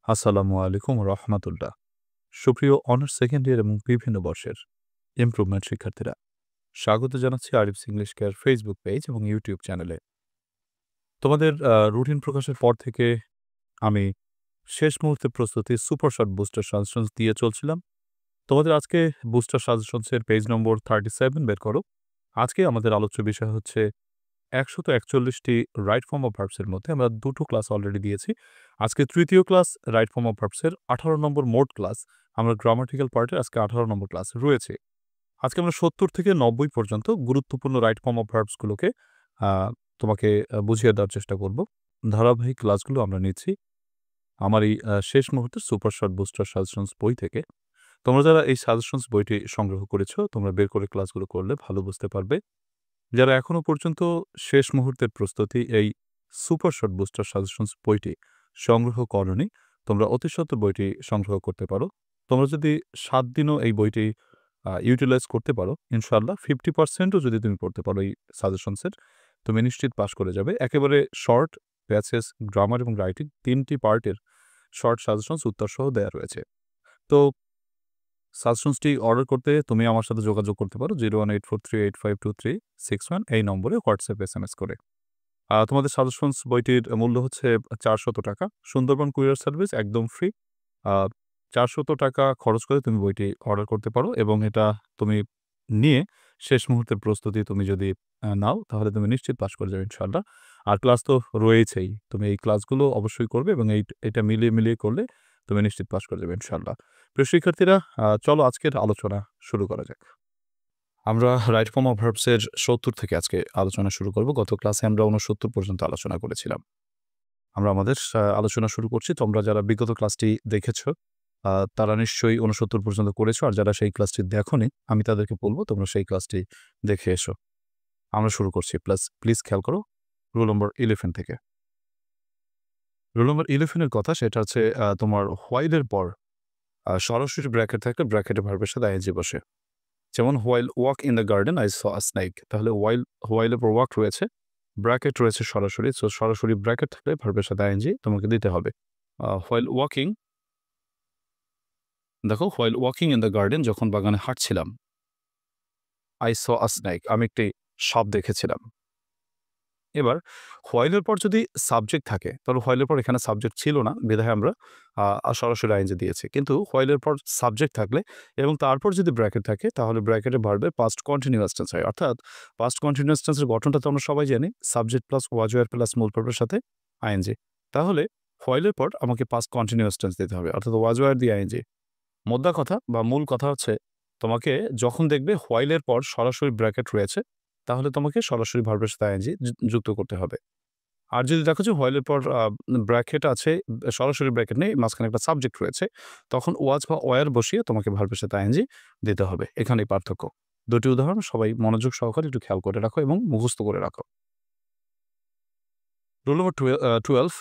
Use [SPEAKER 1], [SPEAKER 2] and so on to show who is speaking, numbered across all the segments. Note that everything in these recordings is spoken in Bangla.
[SPEAKER 1] আসসালামু আলাইকুম রহমাতুল্লাহ। সুপ্রিয় অনার্স সেকেন্ড ইয়ার এবং বিভিন্ন বর্ষের ইমপ্রুভমেন্ট শিক্ষার্থীরা, স্বাগত জানাচ্ছি Arif's English care Facebook page এবং ইউটিউব চ্যানেলে। তোমাদের রুটিন প্রকাশের পর থেকে আমি শেষ মুহূর্তে প্রস্তুতি সুপার শর্ট বুস্টার সাজেশনস দিয়ে চলছিলাম। তোমাদের আজকে বুস্টার সাজেশনসের পেজ নম্বর 37 বের করো। আজকে আমাদের আলোচ্য বিষয় হচ্ছে ১৪১টি রাইট ফর্ম অফ ভার্বসের মধ্যে আমরা দুটো ক্লাস অলরেডি দিয়েছি। আজকে তৃতীয় ক্লাস রাইট ফর্ম অফ ভার্বসের ১৮ নম্বর মোট ক্লাস। আমরা গ্রামাটিক্যাল পার্টের আজকে ১৮ নম্বর ক্লাস রয়েছে। আজকে আমরা ৭০ থেকে ৯০ পর্যন্ত গুরুত্বপূর্ণ রাইট ফর্ম অফ ভার্বসগুলোকে আ তোমাকে বুঝিয়ে দেওয়ার চেষ্টা করব। ধারাবাহিক ক্লাসগুলো আমরা নিচ্ছি আমার এই শেষ মুহূর্তের সুপার শর্ট বুস্টার সাজেশনস বই থেকে। তোমরা যারা এই সাজেশনস বইটি সংগ্রহ করেছো, তোমরা বের করে ক্লাসগুলো করলে ভালো বুঝতে পারবে। যারা এখনো পর্যন্ত শেষ মুহূর্তের প্রস্তুতি এই সুপার শর্ট বুস্টার সাজেশনস বইটি সংগ্রহ করনি, তোমরা অতি সত্বর বইটি সংগ্রহ করতে পারো। তোমরা যদি ৭ দিনও এই বইটি ইউটিলাইজ করতে পারো, ইনশাআল্লাহ 50% ও যদি তুমি পড়তে পারো এই সাজেশনসের, তুমি নিশ্চিত পাস করে যাবে। একেবারে শর্ট, প্যাসেজ, গ্রামার এবং রাইটিং ৩ টি পার্টের শর্ট সাজেশনস উত্তরসহ দেয়া রয়েছে। তো সাজেশনসটি অর্ডার করতে তুমি আমার সাথে যোগাযোগ করতে পারো 01843852361 এই নম্বরে হোয়াটসঅ্যাপ এসএমএস করে। তোমাদের সাজেশনস বইটির মূল্য হচ্ছে ৳৪০০। সুন্দরবন কুরিয়ার সার্ভিস একদম ফ্রি। আ ৳৪০০ খরচ করে তুমি বইটি অর্ডার করতে পারো এবং এটা তুমি নিয়ে শেষ মুহূর্তের প্রস্তুতি তুমি যদি নাও, তাহলে তুমি নিশ্চিত পাস করে যাবে ইনশাআল্লাহ। আর ক্লাস তো রয়েছেই। তুমি এই ক্লাসগুলো অবশ্যই করবে এবং এটা মিলিয়ে করলে তুমি নিশ্চিত পাস করে যাবে ইনশাআল্লাহ। প্রিয় শিক্ষার্থীরা, চলো আজকের আলোচনা শুরু করা যাক। আমরা রাইট ফর্ম অফ ভার্বস এর ৭০ থেকে আজকে আলোচনা শুরু করব। গত ক্লাসে আমরা ৬৯ পর্যন্ত আলোচনা করেছিলাম। আমরা আমাদের আলোচনা শুরু করছি। তোমরা যারা বিগত ক্লাসটি দেখেছ, তারা নিশ্চয়ই ৬৯ পর্যন্ত করেছ। আর যারা সেই ক্লাসটি দেখোনি, আমি তাদেরকে বলব তোমরা সেই ক্লাসটি দেখে এসো। আমরা শুরু করছি। প্লিজ খেয়াল করো রুল নম্বর 11 থেকে। রুল নম্বর 11 এর কথা, সেটা হচ্ছে তোমার হোয়াইল এর পর সরাসরি ব্র্যাকেট থাকলে ব্র্যাকেটে ভার্বের সাথে আইএনজি বসে। যেমন while walk in the garden I saw a snake. তাহলে হোয়াইলের পর ওয়াক রয়েছে, ব্র্যাকেট রয়েছে সরাসরি। সো সরাসরি ব্র্যাকেট থাকলে ভার্বের সাথে আইএনজি তোমাকে দিতে হবে। হোয়াইল ওয়াকিং, দেখো while walking in the garden, যখন বাগানে হাঁটছিলাম, আই স আ স্নেক, আমি একটি সাপ দেখেছিলাম। এবার হোয়াইলের পর যদি সাবজেক্ট থাকে, তাহলে হোয়াইলের পর এখানে সাবজেক্ট ছিল না, বিধায় আমরা সরাসরি আইএনজি দিয়েছি। কিন্তু হোয়াইলের পর সাবজেক্ট থাকলে এবং তারপর যদি ব্র্যাকেট থাকে, তাহলে ব্র্যাকেটে ভার্বের পাস্ট কন্টিনিউয়াস টেন্স হয়। অর্থাৎ পাস্ট কন্টিনিউয়াস টেন্সের গঠনটা তো আমরা সবাই জানি, subject plus was wire plus মূল ভার্বের সাথে আইএনজি। তাহলে হোয়াইলের পর আমাকে পাস্ট কন্টিনিউয়াস টেন্স দিতে হবে, অর্থাৎ ওয়াজ ওয়্যার দিয়ে আইএনজি। মোদ্দা কথা বা মূল কথা হচ্ছে, তোমাকে যখন দেখবে হোয়াইলের পর সরাসরি ব্র্যাকেট রয়েছে, তাহলে তোমাকে সরাসরি ভার্বের সাথে আইএনজি যুক্ত করতে হবে। আর যদি দেখো যে হোয়াইলের পর ব্র্যাকেট আছে, সরাসরি ব্র্যাকেট নেই, মাঝখানে একটা সাবজেক্ট রয়েছে, তখন ওয়াজ বা ওয়্যার বসিয়ে তোমাকে ভার্বের সাথে আইএনজি দিতে হবে। এখানেই পার্থক্য। দুটি উদাহরণ সবাই মনোযোগ সহকারে একটু খেয়াল করে রাখো এবং মুখস্থ করে রাখো। রুল নম্বর 12,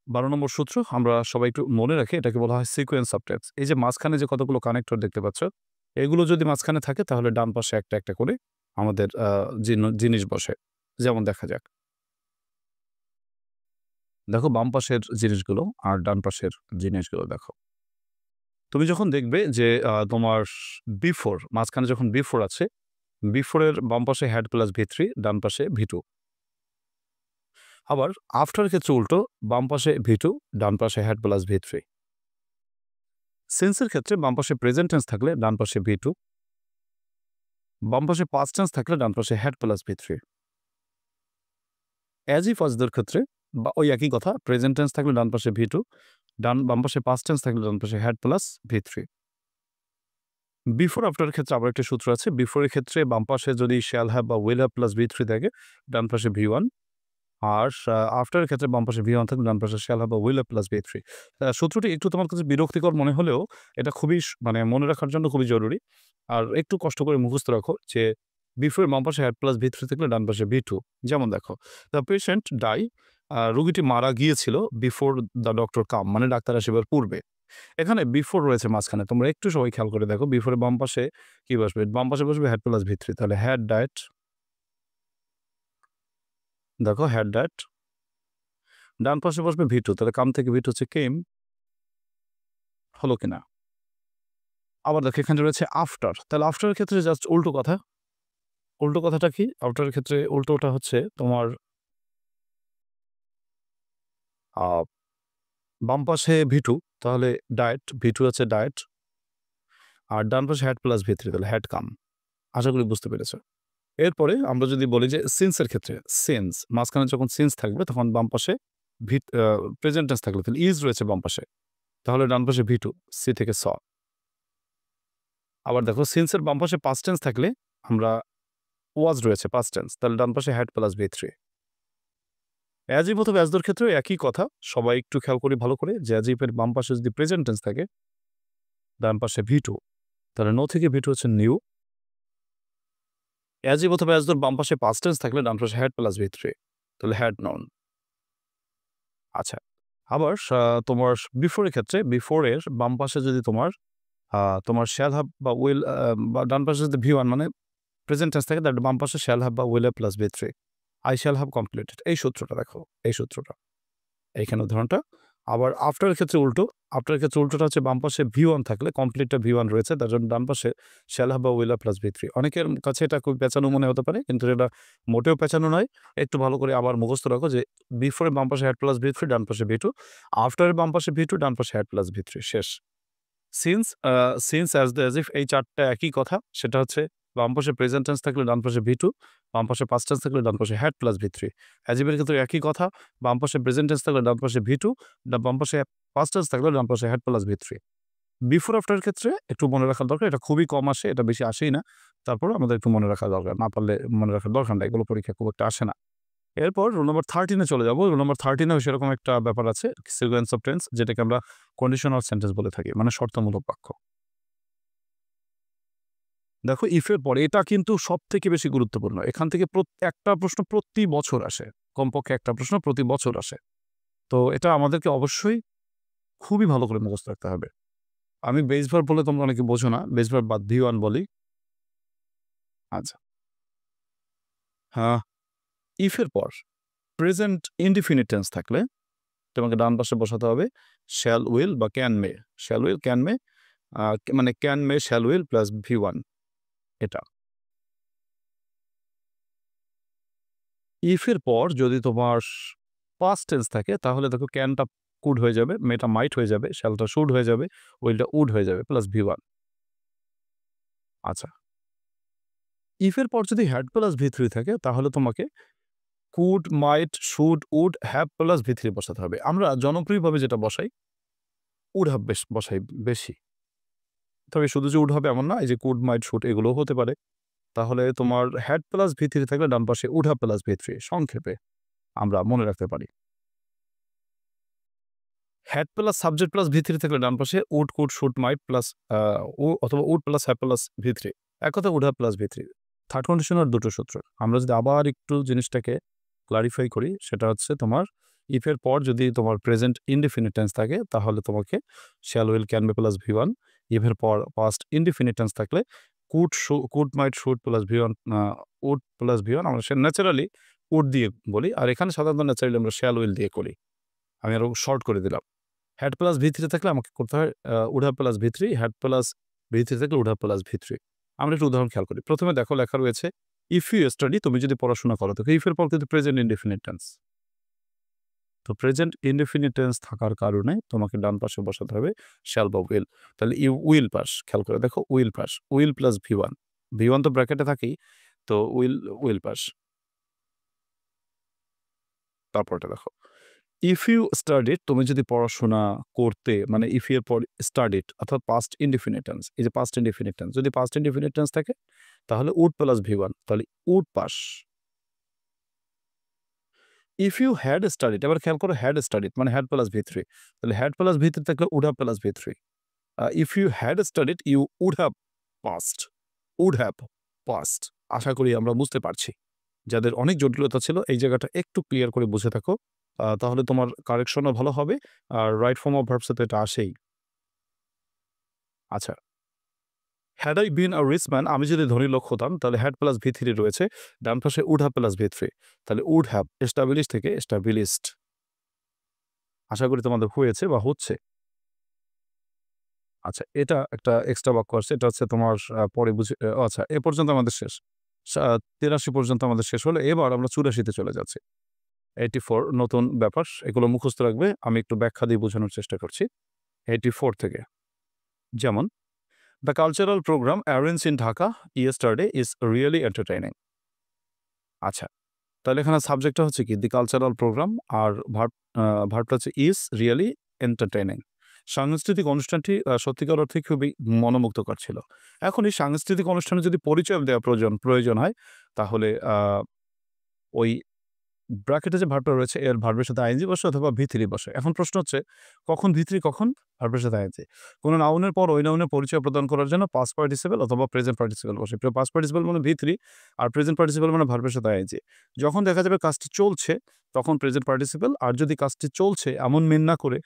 [SPEAKER 1] ১২ নম্বর সূত্র আমরা সবাই একটু মনে রাখি, এটাকে বলা হয় সিকোয়েন্স অফ টেন্স। এই যে মাঝখানে যে কতগুলো কানেক্টর দেখতে পাচ্ছ, এগুলো যদি মাঝখানে থাকে, তাহলে ডান পাশে একটা, একটা করে আমাদের জিনিস বসে। যেমন দেখা যাক। দেখো বাম পাশের জিনিসগুলো আর ডান পাশের জিনিসগুলো দেখো। তুমি যখন দেখবে যে তোমার বিফোর, মাঝখানে যখন বিফোর আছে, বিফোরের বাম পাশে হ্যাড প্লাস ভি3, ডান পাশে ভি2। আবার আফটার ক্ষেত্রে উল্টো, বাম পাশে ভি2, ডান পাশে হ্যাড প্লাস ভি3। সিন্সের ক্ষেত্রে বাম পাশে প্রেজেন্ট টেন্স থাকলে ডান পাশে ভি2, বাম পাশে পাস্ট টেন্স থাকলে ডান পাশে হ্যাড প্লাস ভি3। অ্যাজ ইফ ওয়াজদের ক্ষেত্রে ওই একই কথা, প্রেজেন্ট টেন্স থাকলে ডান পাশে ভি2, বাম পাশে পাস্ট টেন্স থাকলে ডান পাশে হ্যাড প্লাস ভি3। বিফোর আফটার ক্ষেত্রে আবার একটা সূত্র আছে। বিফোরের ক্ষেত্রে বাম পাশে যদি শ্যাল হ্যাভ বা উইল হ্যাভ প্লাস ভি3 থাকে, ডান পাশে ভি1। আর আফটারের ক্ষেত্রে বাম পাশে ভি1 থাকলে ডান পাশে শ্যাল হ্যাভ বা উইল হ্যাভ প্লাস ভি3। সূত্রটি একটু তোমার কাছে বিরক্তিকর মনে হলেও এটা খুবই মানে মনে রাখার জন্য খুবই জরুরি। আর একটু কষ্ট করে মুখস্থ রাখো যে বিফোর বাম পাশে হ্যাড প্লাস ভি3 থাকলে ডান পাশে ভি2। যেমন দেখো, দ্য পেশেন্ট ডাই, রোগীটি মারা গিয়েছিল বিফোর দ্য ডক্টর কাম, মানে ডাক্তার আসিবার পূর্বে। এখানে বিফোর রয়েছে মাঝখানে, তোমরা একটু সবাই খেয়াল করে দেখো, বিফোরের বাম পাশে কি বসবে? বাম পাশে বসবে হ্যাড প্লাস ভি3। তাহলে হ্যাড ডায়েট, দেখো হ্যাড ডায়েট। ডান পাশে বসবে ভি2, তাহলে কাম থেকে ভি2 হচ্ছে কেম। হলো কিনা। আবার দেখো এখানে রয়েছে আফটার। তাহলে আফটারের ক্ষেত্রে জাস্ট উল্টো কথা। উল্টো কথাটা কি? আফটারের ক্ষেত্রে উল্টোটা হচ্ছে তোমার আ বাম পাশে V2 তাহলে ডায়েট, V2 হচ্ছে ডায়েট। আর ডান পাশে হ্যাড প্লাস V3 তাহলে হ্যাড কাম। আশা করি বুঝতে পেরেছ। এরপরে আমরা যদি বলি যে সিন্সের ক্ষেত্রে, সিন্স মাঝখানে যখন সিন্স থাকবে তখন বাম পাশে প্রেজেন্ট টেন্স থাকলে তাহলে ইজ রয়েছে বাম পাশে। তাহলে ডান পাশে V2 সি থেকে স। আবার দেখো সিন্সের বাম পাশে পাস্ট টেন্স থাকলে আমরা ওয়াজ রয়েছে পাস্ট টেন্স তাহলে ডান পাশে হ্যাড প্লাস V3। অ্যাজিভ অথবা অ্যাজদোর ক্ষেত্রেও একই কথা। সবাই একটু খেয়াল করি ভালো করে যে অ্যাজিভের বাম পাশে যদি প্রেজেন্ট টেন্স থাকে ডান পাশে V2 তাহলে নো থেকে V2 হচ্ছে নিউ। অ্যাজিভ অথবা অ্যাজদোর বাম পাশে পাস্ট টেন্স থাকলে ডান পাশে হ্যাড প্লাস V3 তাহলে হ্যাড নাউন। আচ্ছা, আবার তোমার বিফোর এর ক্ষেত্রে বিফোর এর বাম পাশে যদি তোমার শ্যাল হ্যাভ বা উইল বা ডান পাশে যদি V1 মানে প্রেজেন্ট টেন্স থাকে তাহলে বাম পাশে শ্যাল হ্যাভ বা will have plus V3 I shall have completed. এই সূত্রটা দেখো, এই সূত্রটা এইখানে উদাহরণটা। আবার আফটারের ক্ষেত্রে উল্টো। আফটারের ক্ষেত্রে উল্টোটা হচ্ছে বাম পাশে V1 থাকলে কমপ্লিটটা V1 রয়েছে তার জন্য ডান পাশে শ্যাল হ্যাভ বা উইল হ্যাভ প্লাস V3। অনেকের কাছে এটা খুব পেঁচানো মনে হতে পারে কিন্তু এটা মোটেও পেঁচানো নয়। একটু ভালো করে আবার মুখস্থ রাখো যে বিফোর এর বাম পাশে হ্যাড প্লাস V3 ডান পাশে V2, আফটারের বাম পাশে V2 ডান পাশে হ্যাড প্লাস V3 শেষ। Since as the as if এই ৪ টা একই কথা। সেটা হচ্ছে বাম পাশে প্রেজেন্ট টেন্স থাকলে ডান পাশে V2, বাম পাশে পাস্ট টেন্স থাকলে ডান পাশে হ্যাড প্লাস V3। অ্যাজিভের ক্ষেত্রে একই কথা। বাম পাশে প্রেজেন্ট টেন্স থাকলে ডান পাশে V2, বাম পাশে পাস্ট টেন্স থাকলে ডান পাশে হ্যাড প্লাস V3। বিফোর আফটারের ক্ষেত্রে একটু মনে রাখার দরকার। এটা খুবই কম আসে, এটা বেশি আসেই না। তারপরেও আমাদের একটু মনে রাখা দরকার। না পারলে মনে রাখার দরকার নাই। এগুলো পরীক্ষায় খুব একটা আসে না। এরপর রুল নাম্বার 13 এ চলে যাবো। রুল নাম্বার 13 এও সেরকম একটা ব্যাপার আছে। সিকোয়েন্স অফ টেন্স যেটাকে আমরা কন্ডিশনাল সেন্টেন্স বলে থাকি। মানে শর্তমূলক বাক্য। দেখো ইফ এর পরে এটা কিন্তু সবথেকে বেশি গুরুত্বপূর্ণ। এখান থেকে একটা প্রশ্ন প্রতি বছর আসে। কমপক্ষে একটা প্রশ্ন প্রতি বছর আসে। তো এটা আমাদেরকে অবশ্যই খুবই ভালো করে মুখস্থ রাখতে হবে। আমি বেস ভার্ব বলে তোমরা অনেকে বোঝো না। বেস ভার্ব বাদ V1 বলি। আচ্ছা। হ্যাঁ, ইফ এর পর প্রেজেন্ট ইনডিফিনিট টেন্স থাকলে তোমাকে ডান পাশে বসাতে হবে শ্যাল উইল বা can may. Shall will, can may মানে can may shall will plus V1 এটা। ইফ এর পর যদি তোমার পাস্ট টেন্স থাকে তাহলে দেখো ক্যানটা কুড হয়ে যাবে, মেটা মাইট হয়ে যাবে, শ্যালটা শুড হয়ে যাবে, উইলটা উড হয়ে যাবে প্লাস V1। আচ্ছা, ইফ এর পর যদি হ্যাড প্লাস V3 থাকে তাহলে তোমাকে could, might, should, would, have plus V3 বসাতে হবে। আমরা জনপ্রিয়ভাবে যেটা বসাই উড হ্যাভ বসাই বেশি। তবে শুধু যে উড হবে এমন না, এই যে কুড, মাইট, শুড এগুলোও হতে পারে। তাহলে তোমার হ্যাড প্লাস V3 থাকলে ডান পাশে উড হ্যাভ প্লাস V3 সংক্ষেপে আমরা মনে রাখতে পারি। Had plus subject plus V3 থাকলে ডান পাশে would, could, should, might plus অথবা would plus have plus V3। এক কথায় would have plus V3। Third কন্ডিশনের দুটো সূত্র। আমরা যদি আবার একটু জিনিসটাকে ক্লারিফাই করি সেটা হচ্ছে তোমার ইফ এর পর যদি তোমার প্রেজেন্ট ইনডিফিনিট টেন্স থাকে তাহলে তোমাকে shall will can be plus V1। If এর পর পাস্ট ইনডিফিনিট টেন্স থাকলে could might should plus V1 would plus V1 আমরা ন্যাচারালি উড দিয়ে বলি। আর এখানে সাধারণত ন্যাচারালি আমরা শ্যাল উইল দিয়ে করি। আমি আরো শর্ট করে দিলাম। হ্যাড প্লাস V3 থাকলে আমাকে করতে হয় would have plus V3, had plus V3 থাকলে উড হ্যাভ প্লাস V3। আমরা একটু উদাহরণ খেয়াল করি। প্রথমে দেখো লেখা রয়েছে ইফ ইউ স্টাডি, তুমি যদি পড়াশোনা করো। তো ইফ এর পর কিন্তু প্রেজেন্ট ইনডিফিনিট টেন্স। তো প্রেজেন্ট ইনডিফিনিট টেন্স থাকার কারণে তোমাকে ডান পাশে বসাতে হবে শ্যাল বা উইল। তাহলে ইউ উইল পাস, খেয়াল করে দেখো will pass, will plus V1। V1 তো ব্র্যাকেটে থাকেই, তো উইল পাস। তারপরটা দেখো ইফ ইউ স্টাডিড, তুমি যদি পড়াশোনা করতে মানে ইফ এর পর স্টাডিড অর্থাৎ পাস্ট ইনডিফিনিট টেন্স। এই যে পাস্ট ইনডিফিনিট টেন্স, যদি পাস্ট ইনডিফিনিট টেন্স থাকে তাহলে উড প্লাস V1 তাহলে would pass. If you had studied, এবার খেয়াল করো হ্যাড স্টাডিড মানে হ্যাড প্লাস V3। তাহলে হ্যাড প্লাস V3 থাকলে would have plus V3। If you had studied you would have passed, would have passed. আশা করি আমরা বুঝতে পারছি। যাদের অনেক জটিলতা ছিল এই জায়গাটা একটু ক্লিয়ার করে বুঝে থাকো, তাহলে তোমার কারেকশনও ভালো হবে। আর রাইট ফর্ম অফ ভার্বসে তো এটা আসেই। আচ্ছা, had I been a rich man, আমি যদি ধনী লোক হতাম তাহলে হ্যাড প্লাস V3 রয়েছে, ডান পাশে উড হ্যাভ প্লাস V3 তাহলে উড হ্যাভ এস্টাবলিশ থেকে এস্টাবলিশড। আশা করি তোমাদের হয়েছে বা হচ্ছে। আচ্ছা, এটা একটা এক্সট্রা বাক্য আসছে। এটা হচ্ছে তোমার পরে বুঝে আচ্ছা এ পর্যন্ত আমাদের শেষ। ৮৩ পর্যন্ত আমাদের শেষ হলো। এবার আমরা ৮৪ তে চলে যাচ্ছি। 84 নতুন ব্যাপার। এগুলো মুখস্থ রাখবে। আমি একটু ব্যাখ্যা দিয়ে বোঝানোর চেষ্টা করছি। 84 থেকে। যেমন, "the cultural programme arranged in Dhaka yesterday is really entertaining." আচ্ছা, তাহলে এখানে সাবজেক্টটা হচ্ছে কি? "দি কালচারাল প্রোগ্রাম" আর ভার্বটা হচ্ছে "ইজ রিয়েলি এন্টারটেইনিং।" সাংস্কৃতিক অনুষ্ঠানটি সত্যিকার অর্থে খুবই মনোমুগ্ধকর ছিল। এখন এই সাংস্কৃতিক অনুষ্ঠানে যদি পরিচয় দেওয়া প্রয়োজন হয়, তাহলে ওই ব্র্যাকেটে যে ভার্বটা রয়েছে এর ভার্বের সাথে আইএনজি বসে অথবা ভি3 বসে। এখন প্রশ্ন হচ্ছে কখন ভি3 কখন ভার্বের সাথে আইএনজি? কোন নাউনের পর ওই নাউনের পরিচয় প্রদান করার জন্য পাস্ট পার্টিসিপল অথবা প্রেজেন্ট পার্টিসিপল বসে। পাস্ট পার্টিসিপল মানে ভি3 আর প্রেজেন্ট পার্টিসিপল মানে ভার্বের সাথে আইএনজি। যখন দেখা যাবে কাজটি চলছে তখন প্রেজেন্ট পার্টিসিপল, আর যদি কাজটি চলছে এমন মিন না করে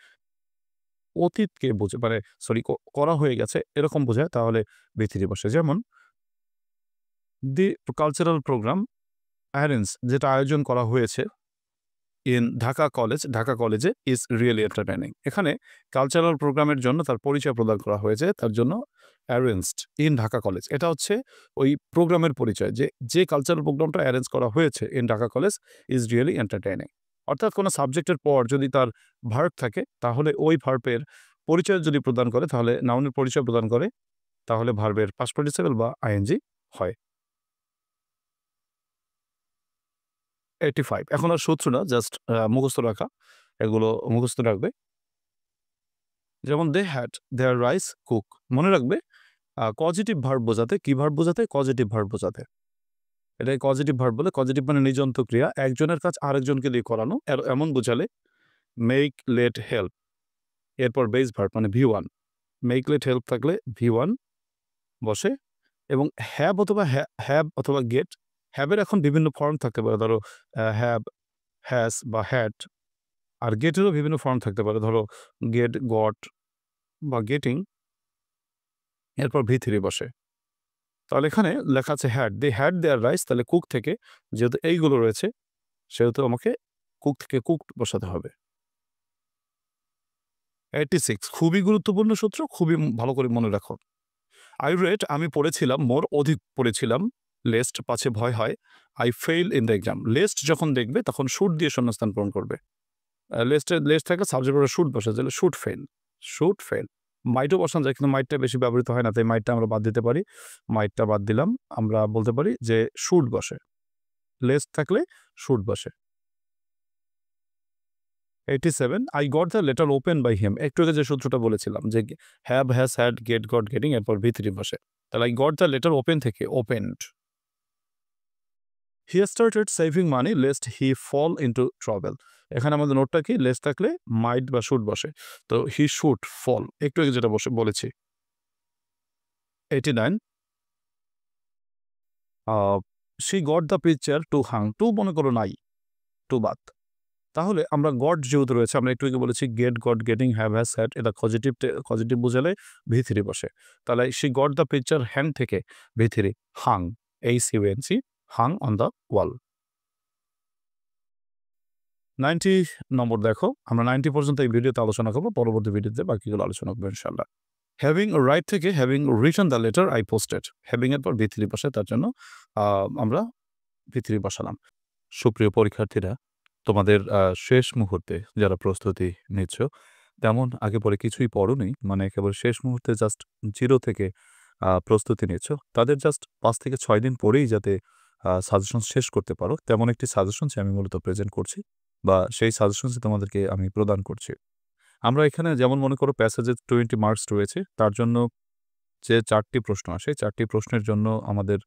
[SPEAKER 1] অতীতকে বোঝে মানে সরি করা হয়ে গেছে এরকম বোঝায় তাহলে ভি3 বসে। যেমন, দি কালচারাল প্রোগ্রাম অ্যারেঞ্জ যেটা আয়োজন করা হয়েছে ইন ঢাকা কলেজে ইজ রিয়েলি এন্টারটেইনিং। এখানে কালচারাল প্রোগ্রামের জন্য তার পরিচয় প্রদান করা হয়েছে। তার জন্য অ্যারেঞ্জড ইন ঢাকা কলেজ। এটা হচ্ছে ওই প্রোগ্রামের পরিচয় যে কালচারাল প্রোগ্রামটা অ্যারেঞ্জ করা হয়েছে in Dhaka college is really entertaining. অর্থাৎ কোন সাবজেক্টের পর যদি তার ভার্ব থাকে তাহলে ওই ভার্বের পরিচয় যদি প্রদান করে তাহলে নাউনের পরিচয় প্রদান করে তাহলে ভার্বের পাস্ট পার্টিসিপল বা আইএনজি হয়। 85 এখন আর সূত্র না, জাস্ট মুখস্থ রাখা। এগুলো মুখস্থ রাখবে। যেমন, "they had their rice cook." মনে রাখবে কজেটিভ ভার্ব বোঝাতে কি ভার্ব বোঝাতে? কজেটিভ ভার্ব বোঝাতে। এটাকে কজেটিভ ভার্ব বলে। কজেটিভ মানে নিজন্ত ক্রিয়া। একজনের কাজ আরেকজনকে দিয়ে করানো। এমন বোঝালে মেক, লেট, হেল্প। এরপর বেস ভার্ব মানে ভি1। মেক, লেট, হেল্প থাকলে ভি1 বসে এবং হ্যাভ অথবা গেট। হ্যাভ এর এখন বিভিন্ন ফর্ম থাকতে পারে। ধরো হ্যাভ, হ্যাজ বা হ্যাড। আর গেটেরও বিভিন্ন ফর্ম থাকতে পারে। ধরো গেট, গট বা গেটিং। এরপর ভি3 বসে। তাহলে এখানে লেখা আছে had. They had their rice, তাহলে কুক থেকে যেহেতু এইগুলো রয়েছে সেহেতু আমাকে কুক থেকে কুকড বসাতে হবে। 86 খুবই গুরুত্বপূর্ণ সূত্র, খুবই ভালো করে মনে রাখো। আই রেড আমি পড়েছিলাম, মোর অধিক পড়েছিলাম, লেস্ট পাছে ভয় হয়, I fail in the exam. Lest যখন দেখবে তখন শুড দিয়ে শূন্যস্থান পূরণ করবে। লেস্ট থাকলে সাবজেক্ট পরে শুড বসে, তাহলে শুড ফেল। মাইটও বসানো যায় কিন্তু মাইটটা বেশি ব্যবহৃত হয় না, তাই মাইটটা আমরা বাদ দিতে পারি। মাইটটা বাদ দিলাম। আমরা বলতে পারি যে শুড বসে। লেস্ট থাকলে শুড বসে। 87 I got the letter open by him. একটু আগে যে সূত্রটা বলেছিলাম যে have, has, had, get, got, getting এরপর ভি3 বসে। তাহলে I got the letter open থেকে opened. He started saving money lest he fall into trouble. এখানে আমাদের নোটটা কি? লেস্ট থাকলে মাইট বা শুড বসে। তো হি শুড ফল একটু আগে যেটা বলেছি। 89 she got the picture to hang. To মনে করো নাই, টু বাদ। তাহলে আমরা গট যেহেতু রয়েছে, আমরা একটু আগে বলেছি get, got, getting, have, has, had এটা পজিটিভ বোঝালে ভি3 বসে। তাহলে she got the picture hang থেকে ভি3 Hang, HUNG Hang on the ওয়াল। 90 নম্বর দেখো, আমরা 90 পর্যন্ত এই ভিডিওতে আলোচনা করবো, পরবর্তী ভিডিওতে বাকিগুলো আলোচনা করবো ইনশাআল্লাহ। হ্যাভিং রাইট থেকে having written the letter I posted. Having এর পর ভি3 বসে, তার জন্য আমরা ভি3 বসালাম। সুপ্রিয় পরীক্ষার্থীরা, তোমাদের শেষ মুহূর্তে যারা প্রস্তুতি নিচ্ছ, তেমন আগে পরে কিছুই পড়োনি, মানে একেবারে শেষ মুহূর্তে জাস্ট 0 থেকে প্রস্তুতি নিচ্ছ, তাদের জাস্ট 5 থেকে 6 দিন পরেই যাতে সাজেশন শেষ করতে পারো, তেমন একটি সাজেশনস আমি মূলত প্রেজেন্ট করছি বা সেই সাজেশনসই তোমাদেরকে আমি প্রদান করছি। আমরা এখানে যেমন মনে করো প্যাসেজে 20 মার্কস রয়েছে, তার জন্য যে 4টি প্রশ্ন আসে, 4টি প্রশ্নের জন্য আমাদের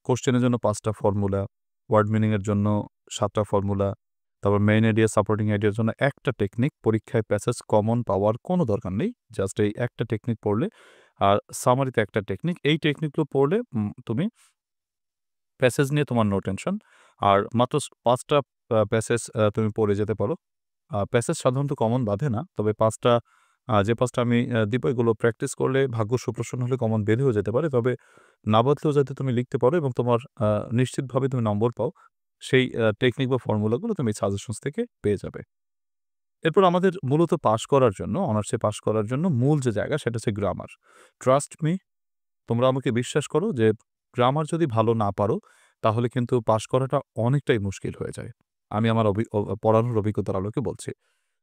[SPEAKER 1] কোশ্চেনের জন্য 5টা ফর্মুলা, ওয়ার্ড মিনিং এর জন্য 7টা ফর্মুলা, তারপর মেইন আইডিয়া, সাপোর্টিং আইডিয়ার জন্য একটা টেকনিক। পরীক্ষায় প্যাসেজ কমন পাওয়ার কোনো দরকার নেই, জাস্ট এই একটা টেকনিক পড়লে, আর সামারিতে একটা টেকনিক। এই টেকনিকগুলো পড়লে তুমি প্যাসেজ নিয়ে তোমার নো টেনশন। আর মাত্র 5টা প্যাসেজ তুমি পড়ে যেতে পারো। প্যাসেজ সাধারণত কমন বাঁধে না, তবে 5টা যে 5টা আমি দিব এগুলো প্র্যাকটিস করলে ভাগ্য সুপ্রসন্ন হলে কমন বেঁধেও যেতে পারে। তবে না বাঁধলেও যাতে তুমি লিখতে পারো এবং তোমার নিশ্চিতভাবে তুমি নম্বর পাও, সেই টেকনিক বা ফর্মুলাগুলো তুমি সাজেশনস থেকে পেয়ে যাবে। এরপর আমাদের মূলত পাস করার জন্য, অনার্সে পাস করার জন্য মূল যে জায়গা সেটা হচ্ছে গ্রামার। ট্রাস্ট মি, তোমরা আমাকে বিশ্বাস করো যে গ্রামার যদি ভালো না পারো, তাহলে কিন্তু পাস করাটা অনেকটাই মুশকিল হয়ে যায়। আমি আমার পড়ানোর অভিজ্ঞতার আলোকে বলছি।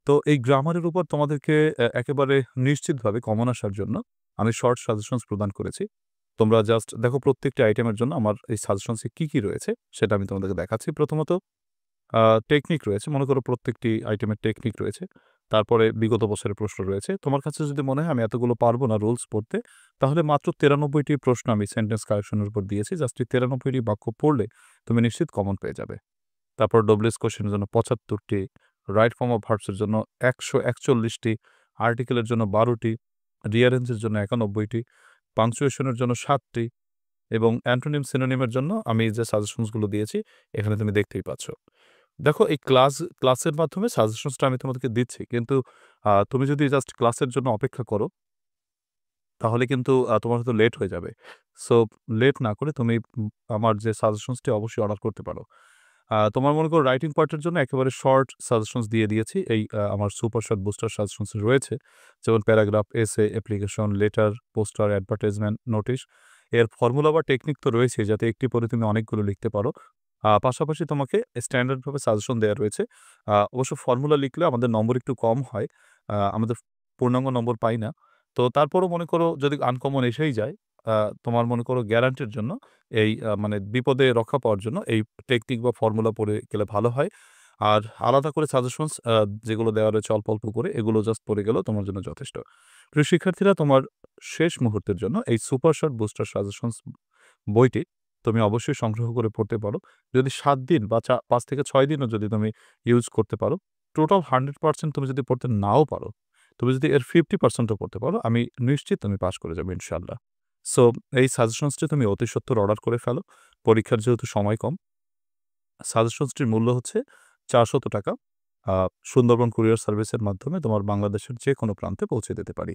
[SPEAKER 1] তো এই গ্রামারের উপর তোমাদেরকে একেবারে নিশ্চিতভাবে কমন আসার জন্য আমি শর্ট সাজেশনস প্রদান করেছি। তোমরা জাস্ট দেখো প্রত্যেকটি আইটেমের জন্য আমার এই সাজেশনসে কি রয়েছে সেটা আমি তোমাদেরকে দেখাচ্ছি। প্রথমত আ টেকনিক রয়েছে। মনে করো প্রত্যেকটি আইটেমের টেকনিক রয়েছে। তারপরে বিগত বছরের প্রশ্ন রয়েছে। তোমার কাছে যদি মনে হয় আমি এতগুলো পারব না রুলস পড়তে, তাহলে মাত্র ৯৩ টি প্রশ্ন আমি সেন্টেন্স কারেকশন এর উপর দিয়েছি। জাস্ট এই ৯৩ টি বাক্য পড়লে তুমি নিশ্চিত কমন পেয়ে যাবে। তারপর ডব্লিউএস কোয়েশ্চেন এর জন্য ৭৫ টি, রাইট ফর্ম অফ ভার্বস এর জন্য ১৪১ টি, আর্টিকেল এর জন্য ১২ টি, রিয়ারেঞ্জ এর জন্য ৯১ টি, পাংচুয়েশন এর জন্য ৭ টি এবং অ্যান্টোনিম, সিনোনিম এর জন্য আমি যে সাজেশনস গুলো দিয়েছি এখানে তুমি দেখতেই পাচ্ছ। দেখো এই ক্লাসের মাধ্যমে সাজেশনসটা আমি তোমাদেরকে দিচ্ছি। কিন্তু তুমি যদি জাস্ট ক্লাসের জন্য অপেক্ষা করো, তাহলে কিন্তু তোমার হয়তো লেট হয়ে যাবে। সো লেট না করে তুমি আমার যে সাজেশনসটি অবশ্যই অর্ডার করতে পারো। তোমার মনে করো রাইটিং পার্টের জন্য একেবারে শর্ট সাজেশনস দিয়ে দিয়েছি। এই আমার সুপার শর্ট বুস্টার সাজেশনস রয়েছে। যেমন প্যারাগ্রাফ, এসে, application, letter, poster, advertisement, notice. এর ফর্মুলা বা টেকনিক তো রয়েছেই যাতে একটি পড়ে তুমি অনেকগুলো লিখতে পারো। পাশাপাশি তোমাকে স্ট্যান্ডার্ড ভাবে সাজেশন দেয়া রয়েছে। অবশ্য ফর্মুলা লিখলে আমাদের নম্বর একটু কম হয়। আমাদের পূর্ণাঙ্গ নম্বর পাই না। তো তারপরও মনে করো যদি আনকমন এসেই যায়, আ তোমার মনে করো গ্যারান্টির জন্য এই মানে বিপদে রক্ষা পাওয়ার জন্য এই টেকনিক বা ফর্মুলা পড়ে গেলে ভালো হয়। আর আলাদা করে সাজেশনস যেগুলো দেওয়া রয়েছে অল্প করে এগুলো জাস্ট পড়ে গেলেও তোমার জন্য যথেষ্ট। প্রিয় শিক্ষার্থীরা, তোমার শেষ মুহূর্তের জন্য এই সুপার শর্ট বুস্টার সাজেশনস বইটি তুমি অবশ্যই সংগ্রহ করে পড়তে পারো। যদি ৭ দিন বা ৫ থেকে ৬ দিনও যদি তুমি ইউজ করতে পারো, টোটাল 100% তুমি যদি পড়তে নাও পারো, তুমি যদি এর 50% ও পড়তে পারো, আমি নিশ্চিত তুমি পাস করে যাবে ইনশাআল্লাহ। সো এই সাজেশনসটি তুমি অতি সত্বর অর্ডার করে ফেলো। পরীক্ষার যেহেতু সময় কম, সাজেশনসটির মূল্য হচ্ছে ৳৪০০। আ সুন্দরবন কুরিয়ার সার্ভিসের মাধ্যমে তোমার বাংলাদেশের যেকোনো প্রান্তে পৌঁছে দিতে পারি।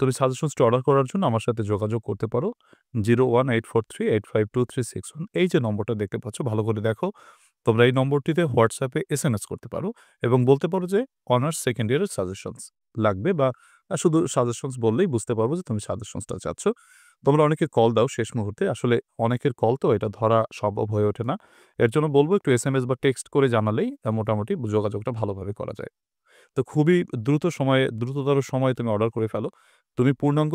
[SPEAKER 1] তুমি সাজেশনসটি অর্ডার করার জন্য আমার সাথে যোগাযোগ করতে পারো। 01843852361 এই যে নম্বরটা দেখতে পাচ্ছ ভালো করে দেখো। তোমরা এই নম্বরটিতে হোয়াটসঅ্যাপে এসএমএস করতে পারো এবং বলতে পারো যে অনার্স সেকেন্ড ইয়ারের সাজেশনস লাগবে বা শুধু সাজেশনস বললেই বুঝতে পারবো যে তুমি সাজেশনসটা চাচ্ছ। তোমরা অনেকে কল দাও শেষ মুহূর্তে। আসলে অনেকের কল তো এটা ধরা সম্ভব হয়ে ওঠে না। এর জন্য বলব একটু এসএমএস বা টেক্সট করে জানালেই মোটামুটি যোগাযোগটা ভালোভাবে করা যায়। তো খুবই দ্রুততর সময়ে তুমি অর্ডার করে ফেলো। তুমি পূর্ণাঙ্গ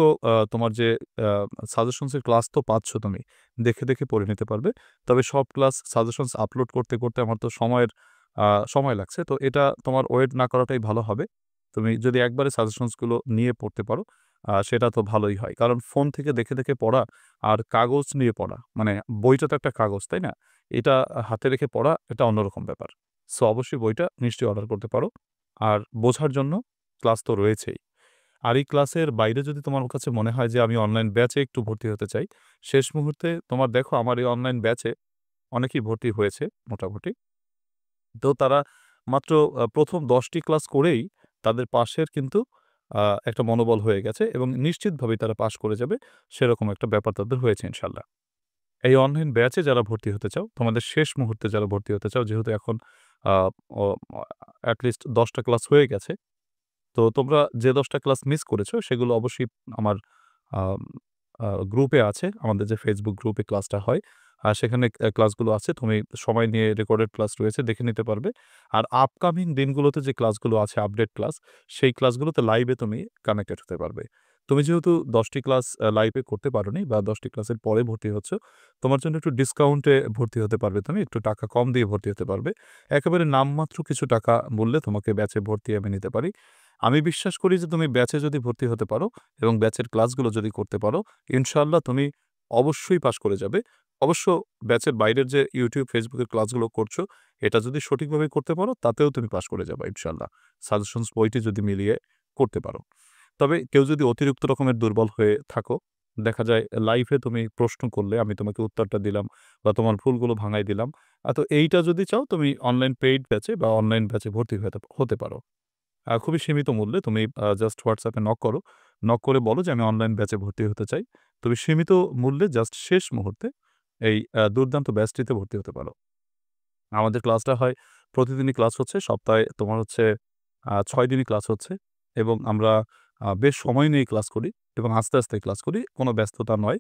[SPEAKER 1] তোমার যে আ সাজেশনস এর ক্লাস তো পাচ্ছ তুমি। দেখে পড়ে নিতে পারবে। তবে সব ক্লাস সাজেশনস আপলোড করতে আমার তো সময় লাগছে। তো এটা তোমার ওয়েট না করাটাই ভালো হবে। তুমি যদি একবারে সাজেশনস গুলো নিয়ে পড়তে পারো, সেটা তো ভালোই হয়। কারণ ফোন থেকে দেখে পড়া আর কাগজ নিয়ে পড়া, মানে বইটা তো একটা কাগজ, তাই না? এটা হাতে রেখে পড়া এটা অন্যরকম ব্যাপার। সো অবশ্যই বইটা নিশ্চয়ই অর্ডার করতে পারো। আর বোঝার জন্য ক্লাস তো রয়েছেই। আর এই ক্লাসের বাইরে যদি তোমার কাছে মনে হয় যে আমি অনলাইন ব্যাচে একটু ভর্তি হতে চাই, শেষ মুহূর্তে তোমার দেখো আমার এই অনলাইন ব্যাচে অনেকেই ভর্তি হয়েছে মোটামুটি। তো তারা মাত্র ১ম ১০ টি ক্লাস করেই তাদের পাসের কিন্তু আ একটা মনোবল হয়ে গেছে এবং নিশ্চিতভাবেই তারা পাস করে যাবে। সেরকম একটা ব্যাপার তাদের হয়েছে ইনশাআল্লাহ। এই অনলাইন ব্যাচে যারা ভর্তি হতে চাও, তোমাদের শেষ মুহূর্তে যারা ভর্তি হতে চাও, যেহেতু এখন আ অ এট লিস্ট ১০ টা ক্লাস হয়ে গেছে। তো তোমরা যে ১০ টা ক্লাস মিস করেছো সেগুলো অবশ্যই আমার আম গ্রুপে আছে। আমাদের যে Facebook গ্রুপে ক্লাসটা হয়। সেখানে ক্লাসগুলো আছে। তুমি সময় নিয়ে রেকর্ডেড ক্লাস রয়েছে দেখে নিতে পারবে। আর আপকামিং দিনগুলোতে যে ক্লাসগুলো আছে আপডেট ক্লাস, সেই ক্লাসগুলোতে লাইভে তুমি কানেক্টেড হতে পারবে। তুমি যেহেতু ১০ টি ক্লাস লাইভে করতে পারোনি বা ১০ টি ক্লাসের পরে ভর্তি হচ্ছ, তোমার জন্য একটু ডিসকাউন্টে ভর্তি হতে পারবে তুমি। একটু টাকা কম দিয়ে ভর্তি হতে পারবে। একেবারে নামমাত্র কিছু টাকা মূল্যে তোমাকে ব্যাচে ভর্তি আমি নিতে পারি। আমি বিশ্বাস করি যে তুমি ব্যাচে যদি ভর্তি হতে পারো এবং ব্যাচের ক্লাসগুলো যদি করতে পারো, ইনশাআল্লাহ তুমি অবশ্যই পাস করে যাবে। অবশ্য ব্যাচের বাইরের যে YouTube, Facebook এর ক্লাসগুলো করছো, এটা যদি সঠিকভাবে করতে পারো তাতেও তুমি পাস করে যাবা ইনশাআল্লাহ। সাজেশনস বইটি যদি মিলিয়ে করতে পারো। তবে কেউ যদি অতিরিক্ত রকমের দুর্বল হয়ে থাকো, দেখা যায় লাইভে তুমি প্রশ্ন করলে আমি তোমাকে উত্তরটা দিলাম বা তোমার ভুলগুলো ভাঙায় দিলাম। তো এইটা যদি চাও তুমি অনলাইন পেইড ব্যাচে বা অনলাইন ব্যাচে ভর্তি হতে পারো। খুবই সীমিত মূল্যে তুমি জাস্ট WhatsApp এ নক করো। নক করে বলো যে আমি অনলাইন ব্যাচে ভর্তি হতে চাই। তুমি সীমিত মূল্যে জাস্ট শেষ মুহূর্তে এই দুর্দান্ত ব্যাচটিতে ভর্তি হতে পারো। আমাদের ক্লাসটা হয় প্রতিদিনই ক্লাস হচ্ছে। সপ্তাহে তোমার হচ্ছে ৬ দিনই ক্লাস হচ্ছে এবং আমরা বেশ সময় নিয়ে ক্লাস করি এবং আস্তে, আস্তে ক্লাস করি। কোনো ব্যস্ততা নয়।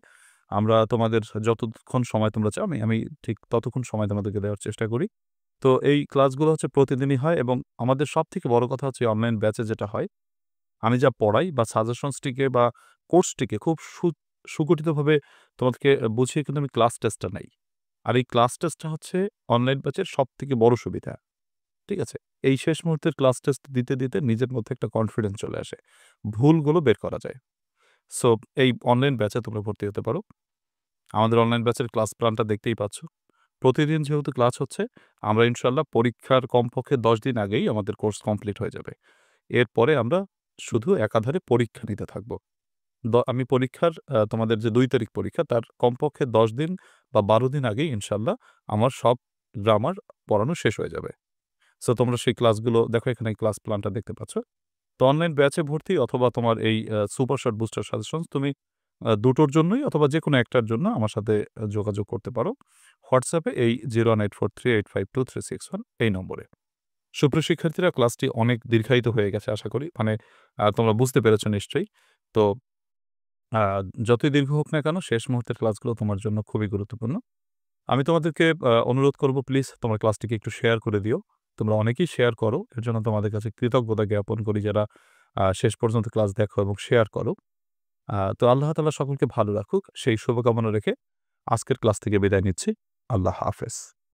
[SPEAKER 1] আমরা তোমাদের যতক্ষণ সময় তোমরা চাও আমি ঠিক ততক্ষণ সময় তোমাদেরকে দেওয়ার চেষ্টা করি। তো এই ক্লাসগুলো হচ্ছে প্রতিদিনই হয় এবং আমাদের সবথেকে বড় কথা হচ্ছে অনলাইন ব্যাচে যেটা হয়, আমি যা পড়াই বা সাজেশনসটিকে বা কোর্সটিকে খুব সুগঠিতভাবে তোমাদেরকে বুঝিয়ে কিন্তু আমি ক্লাস টেস্টটা নেই। আর এই ক্লাস টেস্টটা হচ্ছে অনলাইন ব্যাচের সবথেকে বড় সুবিধা। ঠিক আছে? এই শেষ মুহূর্তের ক্লাস টেস্ট দিতে, দিতে নিজের মধ্যে একটা কনফিডেন্স চলে আসে। ভুলগুলো বের করা যায়। সো এই অনলাইন ব্যাচে তোমরা ভর্তি হতে পারো। আমাদের অনলাইন ব্যাচের ক্লাস প্ল্যানটা দেখতেই পাচ্ছ। প্রতিদিন যেহেতু ক্লাস হচ্ছে, আমরা ইনশাআল্লাহ পরীক্ষার কমপক্ষে ১০ দিন আগেই আমাদের কোর্স কমপ্লিট হয়ে যাবে। এরপরে আমরা শুধু একাধারে পরীক্ষা নিতে থাকব। আমি পরীক্ষার তোমাদের যে ২ তারিখ পরীক্ষা তার কমপক্ষে ১০ দিন বা ১২ দিন আগেই ইনশাআল্লাহ আমার সব গ্রামার পড়ানো শেষ হয়ে যাবে। সো তোমরা সেই ক্লাসগুলো দেখো, এখানে এই ক্লাস প্ল্যানটা দেখতে পাচ্ছ। তো অনলাইন ব্যাচে ভর্তি অথবা তোমার এই সুপার শর্ট বুস্টার সাজেশনস তুমি দুটোর জন্যই অথবা যেকোনো একটার জন্য আমার সাথে যোগাযোগ করতে পারো। হোয়াটসঅ্যাপে এই 01843852361 এই নম্বরে। সুপ্রিয় শিক্ষার্থীরা, ক্লাসটি অনেক দীর্ঘায়িত হয়ে গেছে আশা করি। মানে তোমরা বুঝতে পেরেছ নিশ্চয়ই। তো আ যতই দীর্ঘ হোক না কেন শেষ মুহূর্তের ক্লাসগুলো তোমার জন্য খুবই গুরুত্বপূর্ণ। আমি তোমাদেরকে অনুরোধ করব, প্লিজ তোমরা ক্লাসটিকে একটু শেয়ার করে দিও। তোমরা অনেকেই শেয়ার করো। এর জন্য তোমাদের কাছে কৃতজ্ঞতা জ্ঞাপন করি যারা শেষ পর্যন্ত ক্লাস দেখো এবং শেয়ার করো। তো আল্লাহ তাআলা সকলকে ভালো রাখুক সেই শুভকামনা রেখে আজকের ক্লাস থেকে বিদায় নিচ্ছি। আল্লাহ হাফেজ।